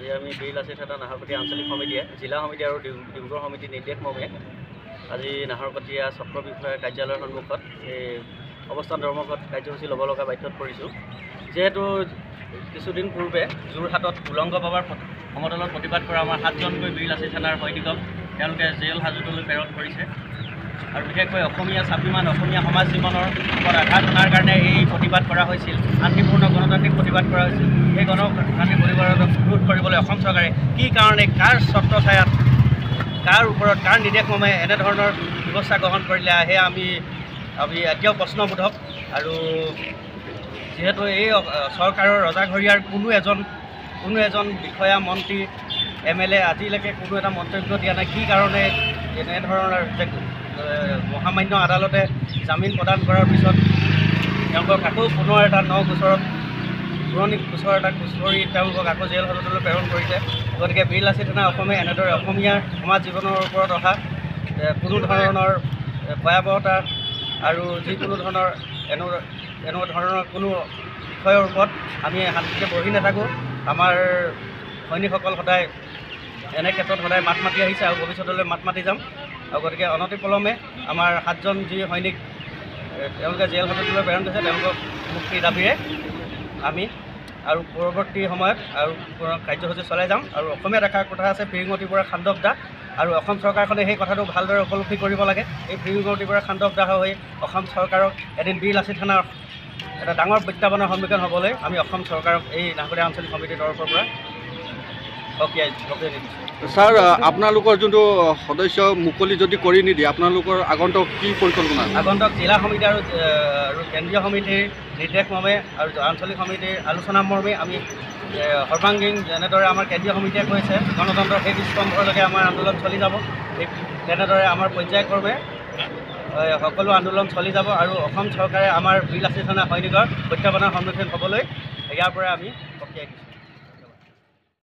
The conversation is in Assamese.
আজি আমি বীৰ লাচিত থানা নাহৰকটীয়া আঞ্চলিক সমিতিয়ে জিলা সমিতি আৰু ডিব্ৰুগড় সমিতি নিৰ্দেশ মৰ্মে আজি নাহৰকটীয়া চক্ৰ বিষয়া কাৰ্যালয়ৰ সন্মুখত এই অৱস্থান ধৰ্মঘট কাৰ্যসূচী ল'ব লগা বাধ্যত পৰিছোঁ। যিহেতু কিছুদিন পূৰ্বে যোৰহাটত উলংগ বাবাৰ সমতলত প্ৰতিবাদ কৰা আমাৰ 7জনকৈ বীৰ লাচিত থানাৰ সৈনিকক তেওঁলোকে জেল হাজতলৈ প্ৰেৰণ কৰিছে আৰু বিশেষকৈ অসমীয়া স্বাভিমান অসমীয়া সমাজ জীৱনৰ ওপৰত আঘাত অনাৰ কাৰণে এই প্ৰতিবাদ কৰা হৈছিল। শান্তিপূৰ্ণ গণতান্ত্ৰিক প্ৰতিবাদ কৰা হৈছিল। এই গণতান্ত্ৰিক প্ৰতিবাদক ৰোধ কৰিবলৈ অসম চৰকাৰে কি কাৰণে কাৰ ছত্ৰছায়াত কাৰ ওপৰত কাৰ নিৰ্দেশমৰ্মে এনেধৰণৰ ব্যৱস্থা গ্ৰহণ কৰিলে সেয়া আমি এতিয়াও প্ৰশ্নবোধক। আৰু যিহেতু এই চৰকাৰৰ ৰজাঘৰীয়াৰ কোনো এজন বিষয়া মন্ত্ৰী MLA আজিলৈকে কোনো এটা মন্তব্য দিয়া নাই কি কাৰণে এনেধৰণৰ মহামান্য আদালতে জামিন প্ৰদান কৰাৰ পিছত তেওঁলোকক আকৌ পুনৰ এটা পুৰণি গোচৰ এটা খুচৰি তেওঁলোকক আকৌ জেল হাজতলৈ প্ৰেৰণ কৰিছে। গতিকে বীৰ লাচিত থানা অসমে এনেদৰে অসমীয়াৰ সমাজ জীৱনৰ ওপৰত অহা কোনো ধৰণৰ ভয়াৱহতা আৰু যিকোনো ধৰণৰ এনেকুৱা ধৰণৰ কোনো বিষয়ৰ ওপৰত আমি শান্তিকে বহি নাথাকোঁ। আমাৰ সৈনিকসকল সদায় এনে ক্ষেত্ৰত সদায় মাত মাতি আহিছে আৰু ভৱিষ্যতলৈ মাত মাতি যাম। আৰু গতিকে অনতিপলমে আমাৰ 7জন যি সৈনিক তেওঁলোকে জেল হাজতলৈ প্ৰেৰণ কৰিছে তেওঁলোকক মুক্তিৰ দাবীৰে আমি আৰু পৰৱৰ্তী সময়ত আৰু কাৰ্যসূচী চলাই যাম। আৰু অসমীয়াত এষাৰ কথা আছে ফিৰিঙতিৰ পৰা খাণ্ডৱ দাহ, আৰু অসম চৰকাৰখনে সেই কথাটো ভালদৰে উপলব্ধি কৰিব লাগে। এই ফিৰিঙতিৰ পৰা খাণ্ডৱ দাহ হৈ অসম চৰকাৰক এদিন বীৰ লাচিত থানাৰ এটা ডাঙৰ প্ৰত্যাহ্বানৰ সন্মুখীন হ'বলৈ আমি অসম চৰকাৰক এই নাহৰকটীয়া আঞ্চলিক সমিতিৰ তৰফৰ পৰা সকীয়াই দিছোঁ। ছাৰ, আপোনালোকৰ যোনটো সদস্য মুকলি যদি কৰি নিদিয়ে আপোনালোকৰ আগন্তুক কি পৰিকল্পনা? আগন্তুক জিলা সমিতি আৰু কেন্দ্ৰীয় সমিতিৰ নিৰ্দেশ মৰ্মে আৰু আঞ্চলিক সমিতিৰ আলোচনা মৰ্মে আমি সৰ্বাংগীন যেনেদৰে আমাৰ কেন্দ্ৰীয় সমিতিয়ে কৈছে গণতন্ত্ৰৰ শেষ স্তম্ভলৈকে আমাৰ আন্দোলন চলি যাব, তেনেদৰে আমাৰ পৰ্যায়ক্ৰমে সকলো আন্দোলন চলি যাব। আৰু অসম চৰকাৰে আমাৰ বীৰ লাচিত থানা সৈনিকৰ প্ৰত্যাহ্বানৰ সন্মুখীন হ'বলৈ ইয়াৰ পৰা আমি সকীয়াই দিছোঁ।